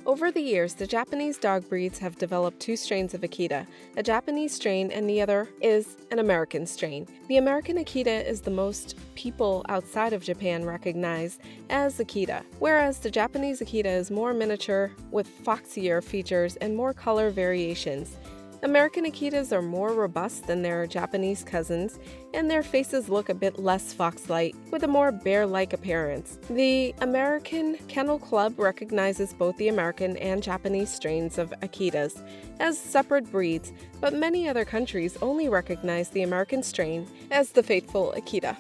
Over the years, the Japanese dog breeds have developed two strains of Akita, a Japanese strain and the other is an American strain. The American Akita is the most people outside of Japan recognize as Akita, whereas the Japanese Akita is more miniature with foxier features and more color variations. American Akitas are more robust than their Japanese cousins, and their faces look a bit less fox-like, with a more bear-like appearance. The American Kennel Club recognizes both the American and Japanese strains of Akitas as separate breeds, but many other countries only recognize the American strain as the faithful Akita.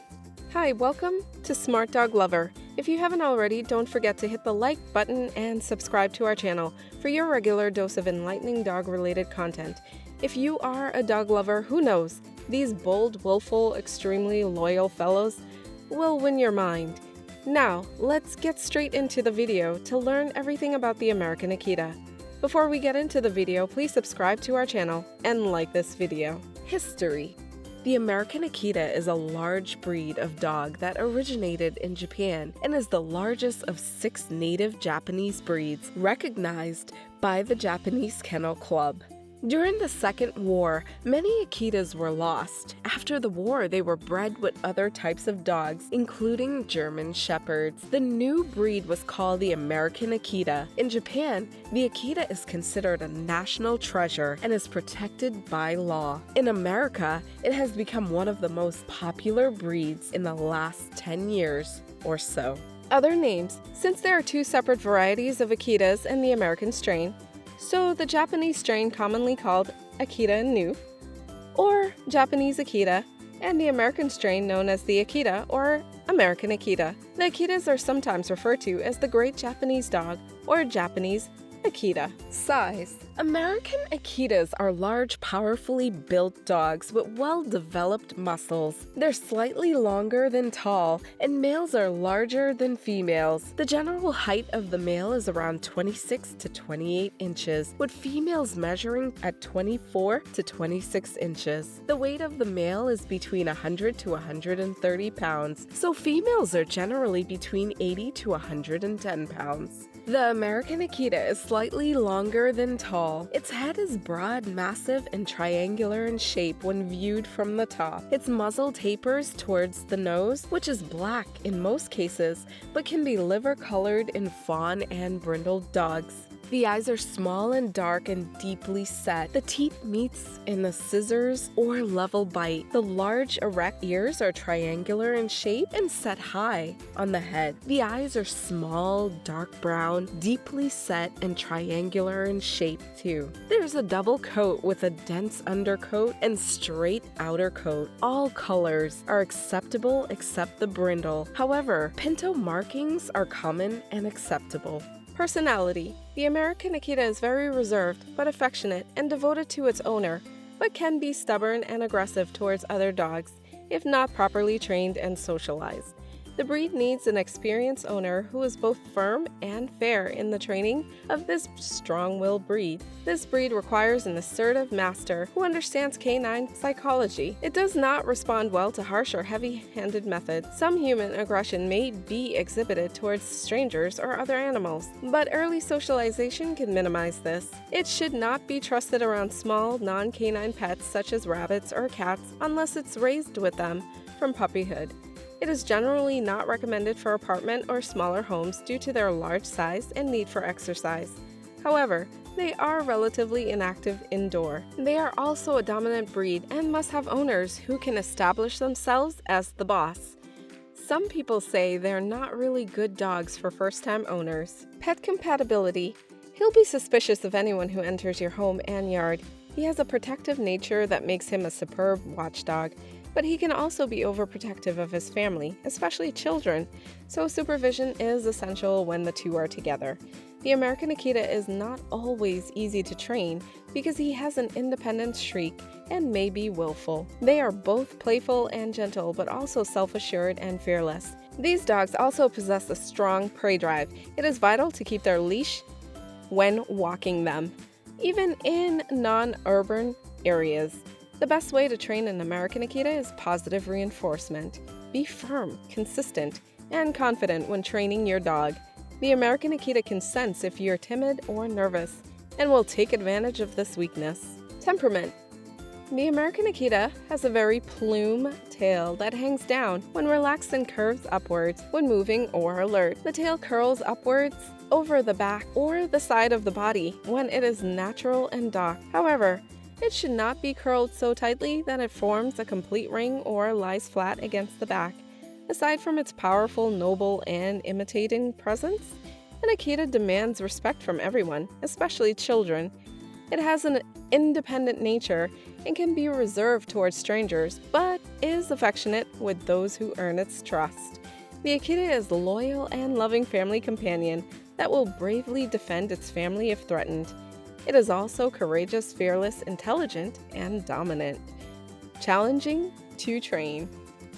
Hi, welcome to Smart Dog Lover. If you haven't already, don't forget to hit the like button and subscribe to our channel for your regular dose of enlightening dog-related content. If you are a dog lover, who knows, these bold, willful, extremely loyal fellows will win your mind. Now, let's get straight into the video to learn everything about the American Akita. Before we get into the video, please subscribe to our channel and like this video. History. The American Akita is a large breed of dog that originated in Japan and is the largest of 6 native Japanese breeds recognized by the Japanese Kennel Club. During the Second War, many Akitas were lost. After the war, they were bred with other types of dogs, including German Shepherds. The new breed was called the American Akita. In Japan, the Akita is considered a national treasure and is protected by law. In America, it has become one of the most popular breeds in the last 10 years or so. Other names. Since there are 2 separate varieties of Akitas and the American strain, so the Japanese strain commonly called akita-inu, or Japanese Akita, and the American strain known as the Akita or American Akita. The Akitas are sometimes referred to as the Great Japanese Dog or Japanese Akita. Size. American Akitas are large, powerfully built dogs with well-developed muscles. They're slightly longer than tall, and males are larger than females. The general height of the male is around 26 to 28 inches, with females measuring at 24 to 26 inches. The weight of the male is between 100 to 130 pounds, so females are generally between 80 to 110 pounds. The American Akita is slightly longer than tall. Its head is broad, massive, and triangular in shape when viewed from the top. Its muzzle tapers towards the nose, which is black in most cases, but can be liver-colored in fawn and brindled dogs. The eyes are small and dark and deeply set. The teeth meets in the scissors or level bite. The large, erect ears are triangular in shape and set high on the head. The eyes are small, dark brown, deeply set, and triangular in shape too. There's a double coat with a dense undercoat and straight outer coat. All colors are acceptable except the brindle. However, pinto markings are common and acceptable. Personality. The American Akita is very reserved but affectionate and devoted to its owner, but can be stubborn and aggressive towards other dogs if not properly trained and socialized. The breed needs an experienced owner who is both firm and fair in the training of this strong-willed breed. This breed requires an assertive master who understands canine psychology. It does not respond well to harsh or heavy-handed methods. Some human aggression may be exhibited towards strangers or other animals, but early socialization can minimize this. It should not be trusted around small, non-canine pets such as rabbits or cats unless it's raised with them from puppyhood. It is generally not recommended for apartment or smaller homes due to their large size and need for exercise. However, they are relatively inactive indoor. They are also a dominant breed and must have owners who can establish themselves as the boss. Some people say they're not really good dogs for first-time owners. Pet compatibility. He'll be suspicious of anyone who enters your home and yard. He has a protective nature that makes him a superb watchdog. But he can also be overprotective of his family, especially children, so supervision is essential when the two are together. The American Akita is not always easy to train because he has an independent shriek and may be willful. They are both playful and gentle, but also self-assured and fearless. These dogs also possess a strong prey drive. It is vital to keep their leash when walking them, even in non-urban areas. The best way to train an American Akita is positive reinforcement. Be firm, consistent, and confident when training your dog. The American Akita can sense if you're timid or nervous and will take advantage of this weakness. Temperament. The American Akita has a very plume tail that hangs down when relaxed and curves upwards when moving or alert. The tail curls upwards over the back or the side of the body when it is natural and docked. However, it should not be curled so tightly that it forms a complete ring or lies flat against the back. Aside from its powerful, noble, and imitating presence, an Akita demands respect from everyone, especially children. It has an independent nature and can be reserved towards strangers, but is affectionate with those who earn its trust. The Akita is a loyal and loving family companion that will bravely defend its family if threatened. It is also courageous, fearless, intelligent, and dominant. Challenging to train.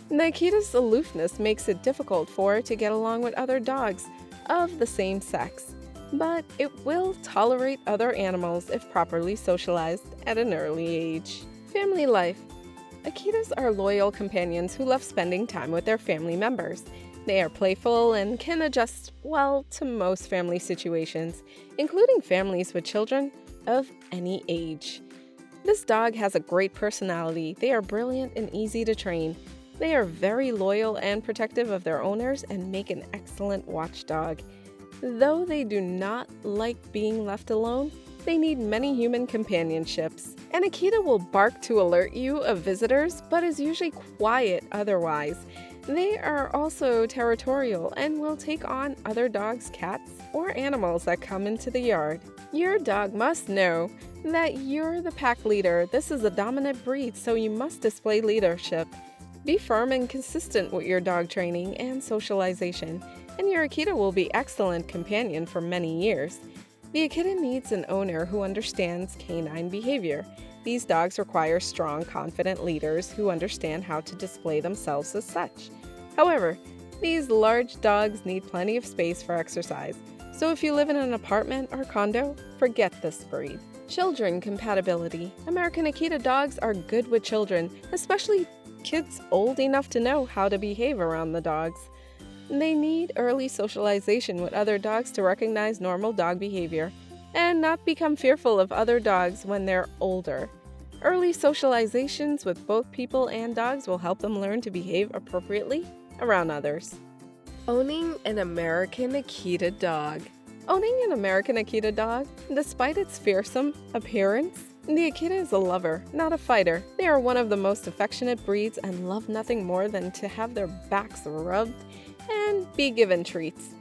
The Akita's aloofness makes it difficult for it to get along with other dogs of the same sex, but it will tolerate other animals if properly socialized at an early age. Family life. Akitas are loyal companions who love spending time with their family members. They are playful and can adjust well to most family situations, including families with children of any age. This dog has a great personality. They are brilliant and easy to train. They are very loyal and protective of their owners and make an excellent watchdog. Though they do not like being left alone, they need many human companionships. An Akita will bark to alert you of visitors, but is usually quiet otherwise. They are also territorial and will take on other dogs, cats, or animals that come into the yard. Your dog must know that you're the pack leader. This is a dominant breed, so you must display leadership. Be firm and consistent with your dog training and socialization, and your Akita will be an excellent companion for many years. The Akita needs an owner who understands canine behavior. These dogs require strong, confident leaders who understand how to display themselves as such. However, these large dogs need plenty of space for exercise, so if you live in an apartment or condo, forget this breed. Children compatibility. American Akita dogs are good with children, especially kids old enough to know how to behave around the dogs. They need early socialization with other dogs to recognize normal dog behavior and not become fearful of other dogs when they're older. Early socializations with both people and dogs will help them learn to behave appropriately around others. Owning an American Akita dog. Owning an American Akita dog, despite its fearsome appearance, the Akita is a lover, not a fighter. They are one of the most affectionate breeds and love nothing more than to have their backs rubbed and be given treats.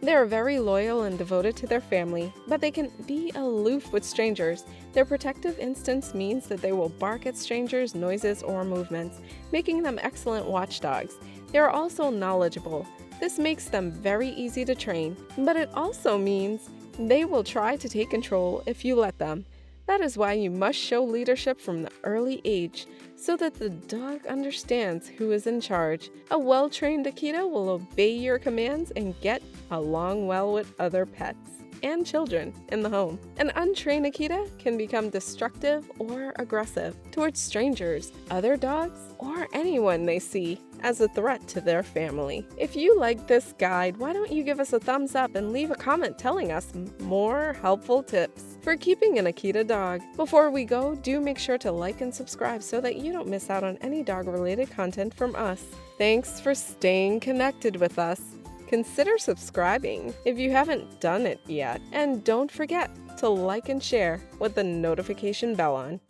They are very loyal and devoted to their family, but they can be aloof with strangers. Their protective instincts means that they will bark at strangers' noises or movements, making them excellent watchdogs. They are also knowledgeable. This makes them very easy to train, but it also means they will try to take control if you let them. That is why you must show leadership from the early age so that the dog understands who is in charge. A well-trained Akita will obey your commands and get along well with other pets and children in the home. An untrained Akita can become destructive or aggressive towards strangers, other dogs, or anyone they see as a threat to their family. If you like this guide, why don't you give us a thumbs up and leave a comment telling us more helpful tips for keeping an Akita dog. Before we go, do make sure to like and subscribe so that you don't miss out on any dog-related content from us. Thanks for staying connected with us. Consider subscribing if you haven't done it yet, and don't forget to like and share with the notification bell on.